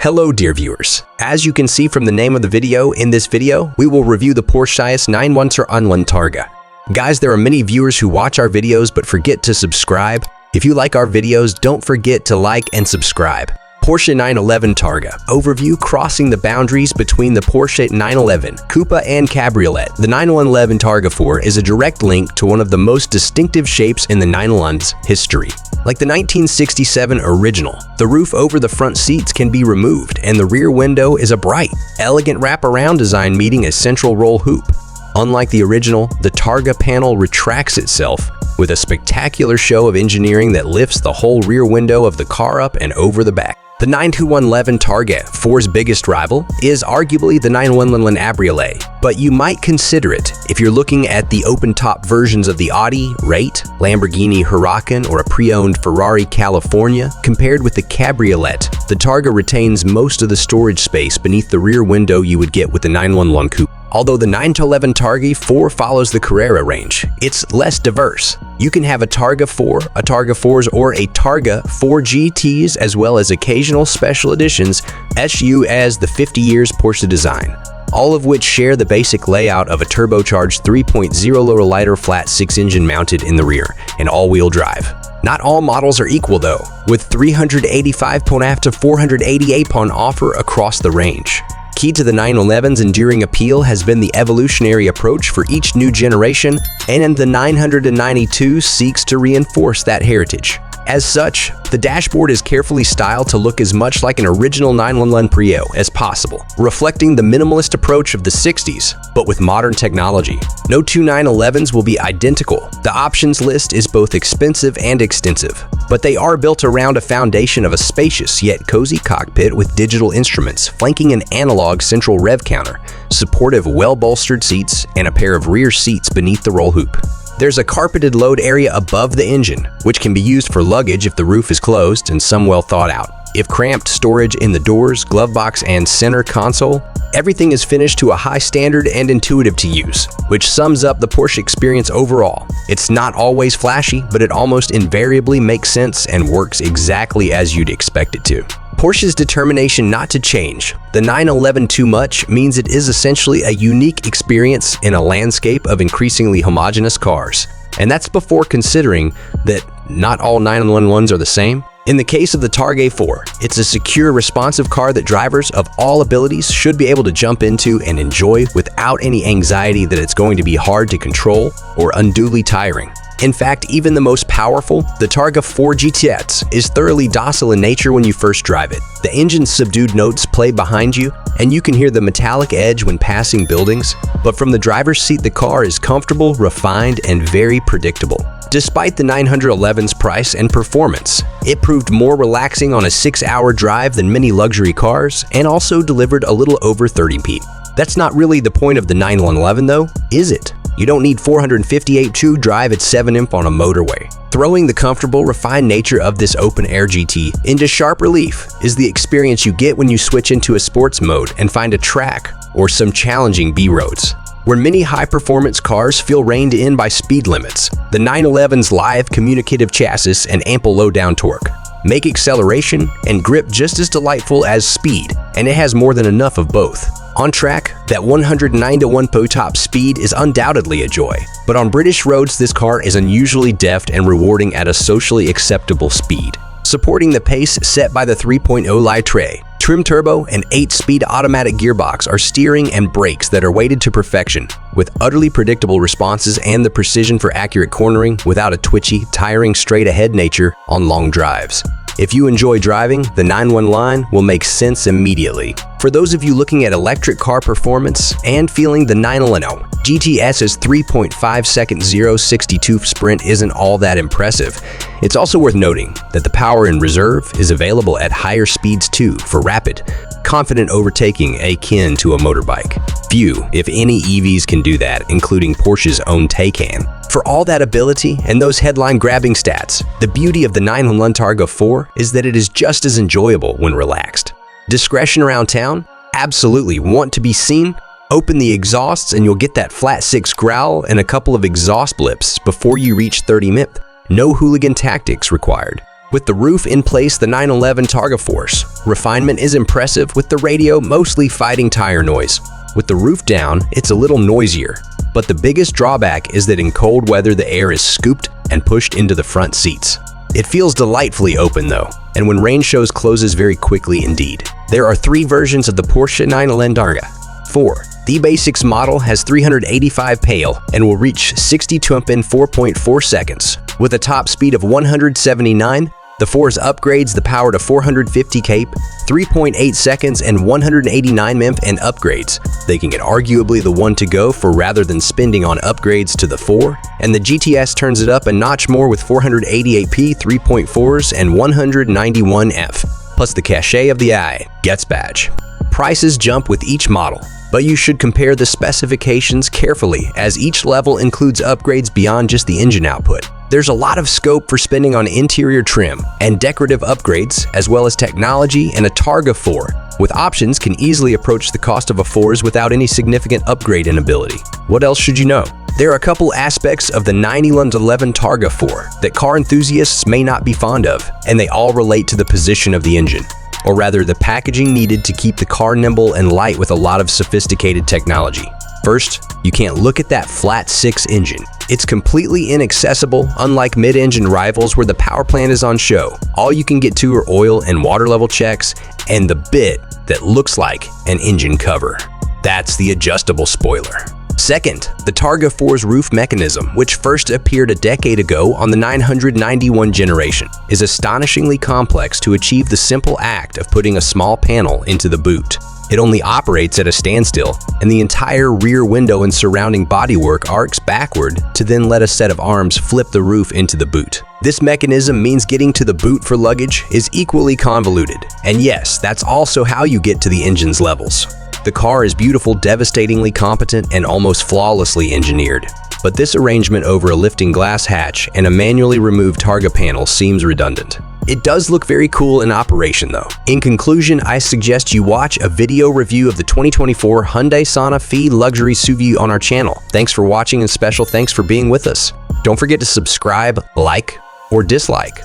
Hello dear viewers, as you can see from the name of the video, in this video, we will review the Porsche 911 Targa. Guys, there are many viewers who watch our videos but forget to subscribe. If you like our videos, don't forget to like and subscribe. Porsche 911 Targa. Overview: crossing the boundaries between the Porsche 911 Coupe and Cabriolet. The 911 Targa 4 is a direct link to one of the most distinctive shapes in the 911's history. Like the 1967 original, the roof over the front seats can be removed and the rear window is a bright, elegant wraparound design meeting a central roll hoop. Unlike the original, the Targa panel retracts itself with a spectacular show of engineering that lifts the whole rear window of the car up and over the back. The 911 Targa 4's biggest rival is arguably the 911 Cabriolet, but you might consider it if you're looking at the open-top versions of the Audi R8, Lamborghini Huracan, or a pre-owned Ferrari California. Compared with the Cabriolet, the Targa retains most of the storage space beneath the rear window you would get with the 911 Coupe. Although the 911 Targa 4 follows the Carrera range, it's less diverse. You can have a Targa 4, a Targa 4s, or a Targa 4 GTs, as well as occasional special editions such as the 50 years Porsche design, all of which share the basic layout of a turbocharged 3.0 liter flat 6 engine mounted in the rear and all-wheel drive. Not all models are equal though, with 385 pound to 488 pound offer across the range. Key to the 911's enduring appeal has been the evolutionary approach for each new generation, and the 992 seeks to reinforce that heritage. As such, the dashboard is carefully styled to look as much like an original 911 Prio as possible, reflecting the minimalist approach of the 60s, but with modern technology. No two 911s will be identical. The options list is both expensive and extensive, but they are built around a foundation of a spacious yet cozy cockpit with digital instruments flanking an analog central rev counter, supportive well-bolstered seats, and a pair of rear seats beneath the roll hoop. There's a carpeted load area above the engine, which can be used for luggage if the roof is closed, and some well thought out. If cramped, storage in the doors, glove box, and center console. Everything is finished to a high standard and intuitive to use, which sums up the Porsche experience overall. It's not always flashy, but it almost invariably makes sense and works exactly as you'd expect it to. Porsche's determination not to change the 911 too much means it is essentially a unique experience in a landscape of increasingly homogeneous cars. And that's before considering that not all 911s are the same. In the case of the Targa 4, it's a secure, responsive car that drivers of all abilities should be able to jump into and enjoy without any anxiety that it's going to be hard to control or unduly tiring. In fact, even the most powerful, the Targa 4 GTX, is thoroughly docile in nature when you first drive it. The engine's subdued notes play behind you, and you can hear the metallic edge when passing buildings, but from the driver's seat the car is comfortable, refined, and very predictable. Despite the 911's price and performance, it proved more relaxing on a 6-hour drive than many luxury cars, and also delivered a little over 30 mph. That's not really the point of the 911 though, is it? You don't need 458 to drive at 7 mph on a motorway. Throwing the comfortable, refined nature of this open-air GT into sharp relief is the experience you get when you switch into a sports mode and find a track or some challenging B-roads. Where many high-performance cars feel reined in by speed limits, the 911's live communicative chassis and ample low-down torque make acceleration and grip just as delightful as speed, and it has more than enough of both. On track, that 109 mph top speed is undoubtedly a joy, but on British roads this car is unusually deft and rewarding at a socially acceptable speed. Supporting the pace set by the 3.0 litre, trim turbo and 8-speed automatic gearbox are steering and brakes that are weighted to perfection, with utterly predictable responses and the precision for accurate cornering without a twitchy, tiring straight-ahead nature on long drives. If you enjoy driving, the 911 will make sense immediately. For those of you looking at electric car performance and feeling the 911 GTS's 3.5-second 0-62 sprint isn't all that impressive, it's also worth noting that the power in reserve is available at higher speeds too for rapid, confident overtaking akin to a motorbike. Few, if any, EVs can do that, including Porsche's own Taycan. For all that ability and those headline-grabbing stats, the beauty of the 911 Targa 4 is that it is just as enjoyable when relaxed. Discretion around town? Absolutely. Want to be seen? Open the exhausts and you'll get that flat 6 growl and a couple of exhaust blips before you reach 30 mph. No hooligan tactics required. With the roof in place, the 911 Targa Force Refinement is impressive, with the radio mostly fighting tire noise. With the roof down, it's a little noisier, but the biggest drawback is that in cold weather the air is scooped and pushed into the front seats. It feels delightfully open though, and when rain shows closes very quickly indeed. There are 3 versions of the Porsche 911 Targa. 4. The Basics model has 385 PAL and will reach 60 to in 4.4 seconds. With a top speed of 179, the 4's upgrades the power to 450 kp, 3.8 seconds, and 189 mph and upgrades. They can get arguably the one to go for rather than spending on upgrades to the 4, and the GTS turns it up a notch more with 488p 3.4s and 191f, plus the cachet of the eye gets badge. Prices jump with each model, but you should compare the specifications carefully as each level includes upgrades beyond just the engine output. There's a lot of scope for spending on interior trim and decorative upgrades, as well as technology, and a Targa 4 with options can easily approach the cost of a 4's without any significant upgrade in ability. What else should you know? There are a couple aspects of the 911 Targa 4 that car enthusiasts may not be fond of, and they all relate to the position of the engine, or rather the packaging needed to keep the car nimble and light with a lot of sophisticated technology. First, you can't look at that flat 6 engine. It's completely inaccessible, unlike mid-engine rivals where the power plant is on show. All you can get to are oil and water level checks and the bit that looks like an engine cover. That's the adjustable spoiler. Second, the Targa 4's roof mechanism, which first appeared a decade ago on the 991 generation, is astonishingly complex to achieve the simple act of putting a small panel into the boot. It only operates at a standstill, and the entire rear window and surrounding bodywork arcs backward to then let a set of arms flip the roof into the boot. This mechanism means getting to the boot for luggage is equally convoluted, and yes, that's also how you get to the engine's levels. The car is beautiful, devastatingly competent, and almost flawlessly engineered. But this arrangement over a lifting glass hatch and a manually removed Targa panel seems redundant. It does look very cool in operation though. In conclusion, I suggest you watch a video review of the 2024 Hyundai Santa Fe Luxury SUV on our channel. Thanks for watching, and special thanks for being with us. Don't forget to subscribe, like, or dislike.